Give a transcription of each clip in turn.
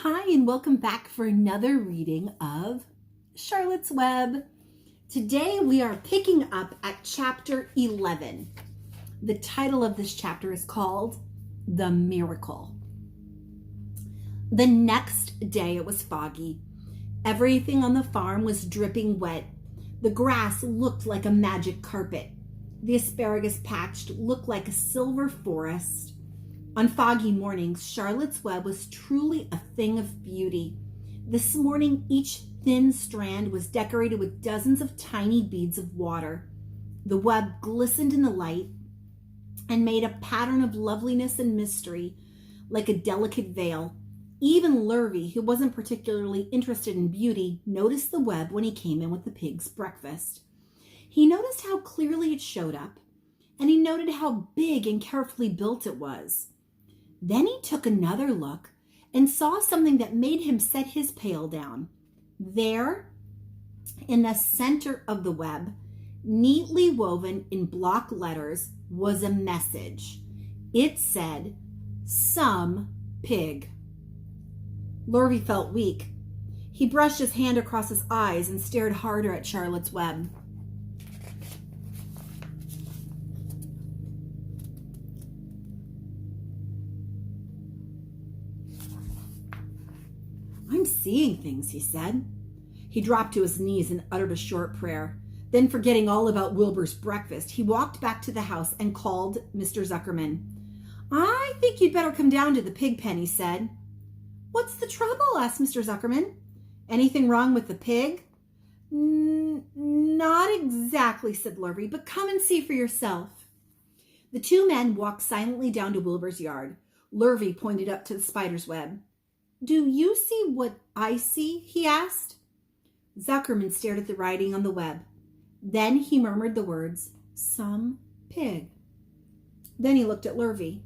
Hi, and welcome back for another reading of Charlotte's Web. Today we are picking up at chapter 11. The title of this chapter is called The Miracle. The next day it was foggy. Everything on the farm was dripping wet. The grass looked like a magic carpet. The asparagus patch looked like a silver forest. On foggy mornings, Charlotte's Web was truly a thing of beauty. This morning, each thin strand was decorated with dozens of tiny beads of water. The web glistened in the light and made a pattern of loveliness and mystery, like a delicate veil. Even Lurvy, who wasn't particularly interested in beauty, noticed the web when he came in with the pig's breakfast. He noticed how clearly it showed up, and he noted how big and carefully built it was. Then he took another look and saw something that made him set his pail down. There, in the center of the web, neatly woven in block letters, was a message. It said, "Some pig." Lurvy felt weak. He brushed his hand across his eyes and stared harder at Charlotte's Web. "I'm seeing things," he said. He dropped to his knees and uttered a short prayer. Then, forgetting all about Wilbur's breakfast, he walked back to the house and called Mr. Zuckerman. "I think you'd better come down to the pig pen," he said. "What's the trouble?" asked Mr. Zuckerman. "Anything wrong with the pig?" "Not exactly," said Lurvy, "but come and see for yourself." The two men walked silently down to Wilbur's yard. Lurvy pointed up to the spider's web. "Do you see what I see?" he asked. Zuckerman stared at the writing on the web. Then he murmured the words, "Some pig." Then he looked at Lurvy.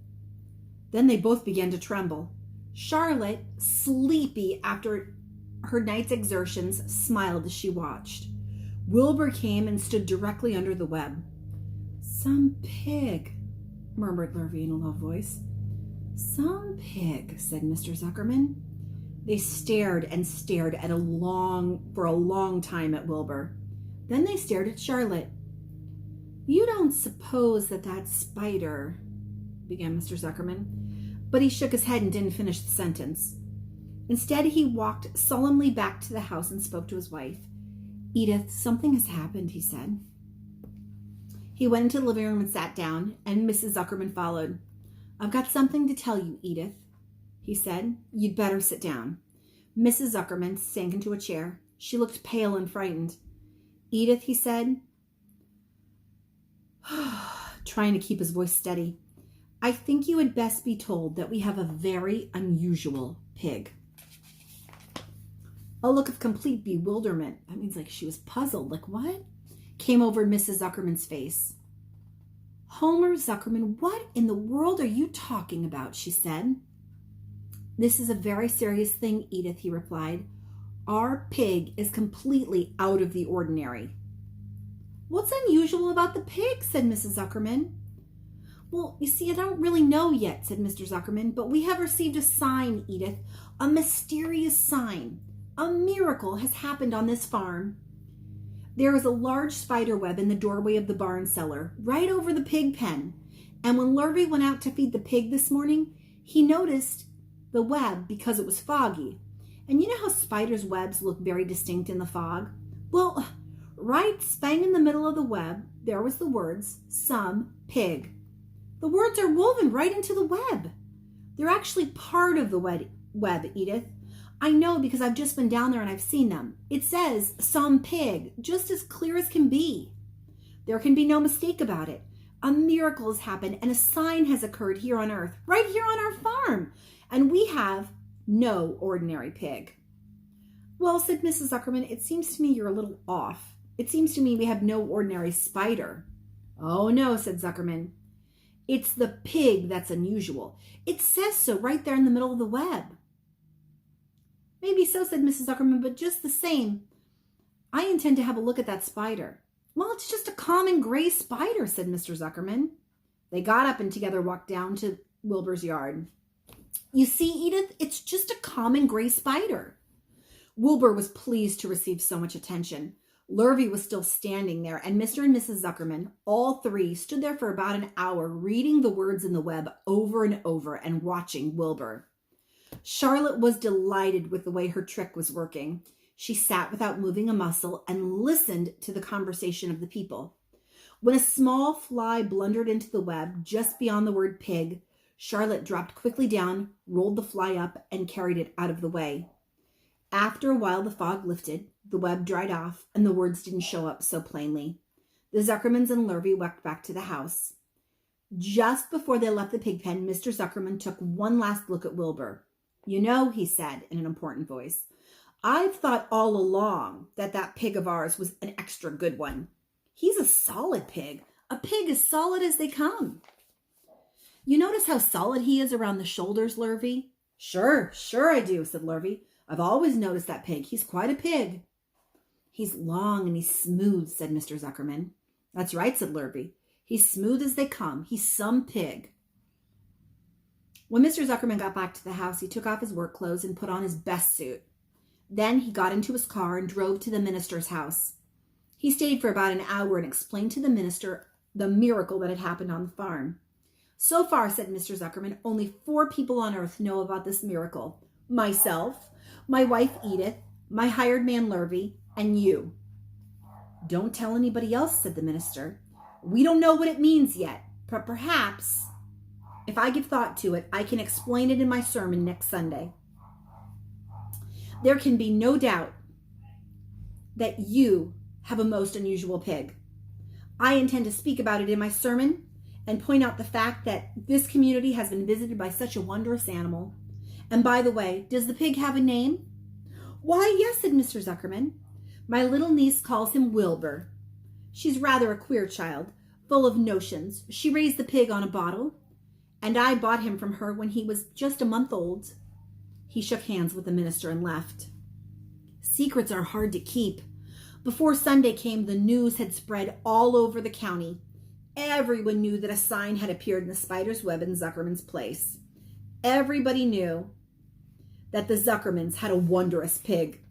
Then they both began to tremble. Charlotte, sleepy after her night's exertions, smiled as she watched. Wilbur came and stood directly under the web. "Some pig," murmured Lurvy in a low voice. "Some pig," said Mr. Zuckerman. They stared and stared for a long time at Wilbur. Then they stared at Charlotte. "You don't suppose that spider," began Mr. Zuckerman, but he shook his head and didn't finish the sentence. Instead, he walked solemnly back to the house and spoke to his wife. "Edith, something has happened," he said. He went into the living room and sat down, and Mrs. Zuckerman followed. "I've got something to tell you, Edith," he said. "You'd better sit down." Mrs. Zuckerman sank into a chair. She looked pale and frightened. "Edith," he said, trying to keep his voice steady, "I think you had best be told that we have a very unusual pig." A look of complete bewilderment, that means like she was puzzled, like what, came over Mrs. Zuckerman's face. "Homer Zuckerman, what in the world are you talking about?" she said. "This is a very serious thing, Edith," he replied. "Our pig is completely out of the ordinary." "What's unusual about the pig?" said Mrs. Zuckerman. "Well, you see, I don't really know yet," said Mr. Zuckerman, "but we have received a sign, Edith, a mysterious sign. A miracle has happened on this farm. There is a large spider web in the doorway of the barn cellar, right over the pig pen. And when Lurvy went out to feed the pig this morning, he noticed the web because it was foggy. And you know how spiders' webs look very distinct in the fog? Well, right spang in the middle of the web, there was the words, 'Some pig.' The words are woven right into the web. They're actually part of the web, Edith. I know because I've just been down there and I've seen them. It says 'some pig,' just as clear as can be. There can be no mistake about it. A miracle has happened and a sign has occurred here on earth, right here on our farm. And we have no ordinary pig." "Well," said Mrs. Zuckerman, "it seems to me you're a little off. It seems to me we have no ordinary spider." "Oh no," said Zuckerman. "It's the pig that's unusual. It says so right there in the middle of the web." "Maybe so," said Mrs. Zuckerman, "but just the same, I intend to have a look at that spider." "Well, it's just a common gray spider," said Mr. Zuckerman. They got up and together walked down to Wilbur's yard. You see, Edith, it's just a common gray spider. Wilbur was pleased to receive so much attention. Lurvy was still standing there, and Mr. and Mrs. Zuckerman, all three, stood there for about an hour reading the words in the web over and over and watching Wilbur. Charlotte was delighted with the way her trick was working. She sat without moving a muscle and listened to the conversation of the people. When a small fly blundered into the web just beyond the word pig, Charlotte dropped quickly down, rolled the fly up, and carried it out of the way. After a while, the fog lifted, the web dried off, and the words didn't show up so plainly. The Zuckermans and Lurvy walked back to the house. Just before they left the pig pen, Mr. Zuckerman took one last look at Wilbur. You know, he said in an important voice, I've thought all along that pig of ours was an extra good one. He's a solid pig as solid as they come. You notice how solid he is around the shoulders, Lurvy? Sure I do, said Lurvy. I've always noticed that pig. He's quite a pig. He's long and he's smooth, said Mr. Zuckerman. That's right, said Lurvy. He's smooth as they come. He's some pig. When Mr. Zuckerman got back to the house, he took off his work clothes and put on his best suit. Then he got into his car and drove to the minister's house. He stayed for about an hour and explained to the minister the miracle that had happened on the farm. So far, said Mr. Zuckerman, only 4 people on earth know about this miracle. Myself, my wife Edith, my hired man Lurvy, and you. Don't tell anybody else, said the minister. We don't know what it means yet, but perhaps, if I give thought to it, I can explain it in my sermon next Sunday. There can be no doubt that you have a most unusual pig. I intend to speak about it in my sermon and point out the fact that this community has been visited by such a wondrous animal. And by the way, does the pig have a name? Why, yes, said Mr. Zuckerman. My little niece calls him Wilbur. She's rather a queer child, full of notions. She raised the pig on a bottle, and I bought him from her when he was just a month old. He shook hands with the minister and left. Secrets are hard to keep. Before Sunday came, the news had spread all over the county. Everyone knew that a sign had appeared in the spider's web in Zuckerman's place. Everybody knew that the Zuckermans had a wondrous pig.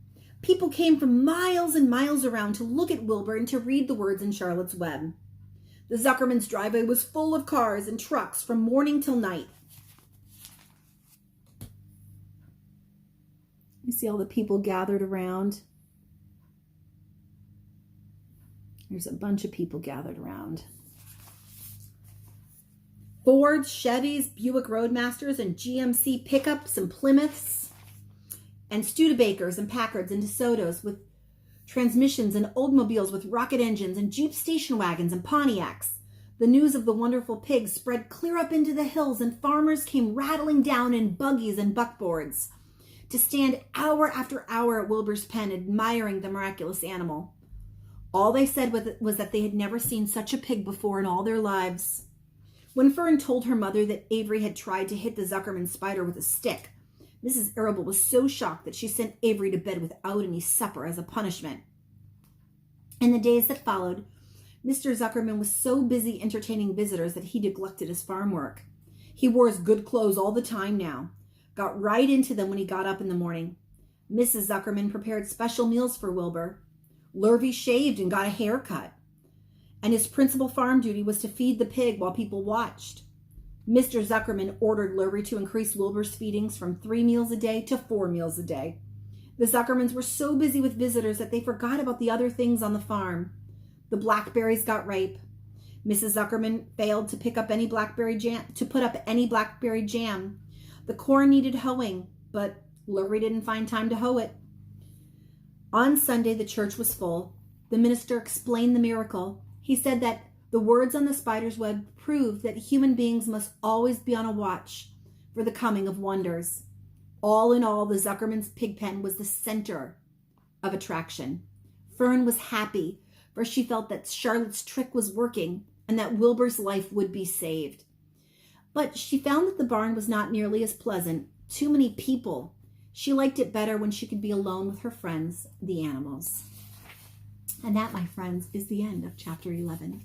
People came from miles and miles around to look at Wilbur and to read the words in Charlotte's web. The Zuckermans' driveway was full of cars and trucks from morning till night. You see all the people gathered around? There's a bunch of people gathered around. Fords, Chevys, Buick Roadmasters, and GMC pickups and Plymouths, and Studebakers and Packards and DeSotos with transmissions and Oldsmobiles with rocket engines and Jeep station wagons and Pontiacs. The news of the wonderful pig spread clear up into the hills, and farmers came rattling down in buggies and buckboards to stand hour after hour at Wilbur's pen admiring the miraculous animal. All they said was that they had never seen such a pig before in all their lives. When Fern told her mother that Avery had tried to hit the Zuckerman spider with a stick, Mrs. Arable was so shocked that she sent Avery to bed without any supper as a punishment. In the days that followed, Mr. Zuckerman was so busy entertaining visitors that he neglected his farm work. He wore his good clothes all the time now, got right into them when he got up in the morning. Mrs. Zuckerman prepared special meals for Wilbur. Lurvy shaved and got a haircut, and his principal farm duty was to feed the pig while people watched. Mr. Zuckerman ordered Lurvy to increase Wilbur's feedings from 3 meals a day to 4 meals a day. The Zuckermans were so busy with visitors that they forgot about the other things on the farm. The blackberries got ripe. Mrs. Zuckerman failed to put up any blackberry jam. The corn needed hoeing, but Lurvy didn't find time to hoe it. On Sunday, the church was full. The minister explained the miracle. He said that the words on the spider's web proved that human beings must always be on a watch for the coming of wonders. All in all, the Zuckerman's pig pen was the center of attraction. Fern was happy, for she felt that Charlotte's trick was working and that Wilbur's life would be saved. But she found that the barn was not nearly as pleasant. Too many people. She liked it better when she could be alone with her friends, the animals. And that, my friends, is the end of chapter 11.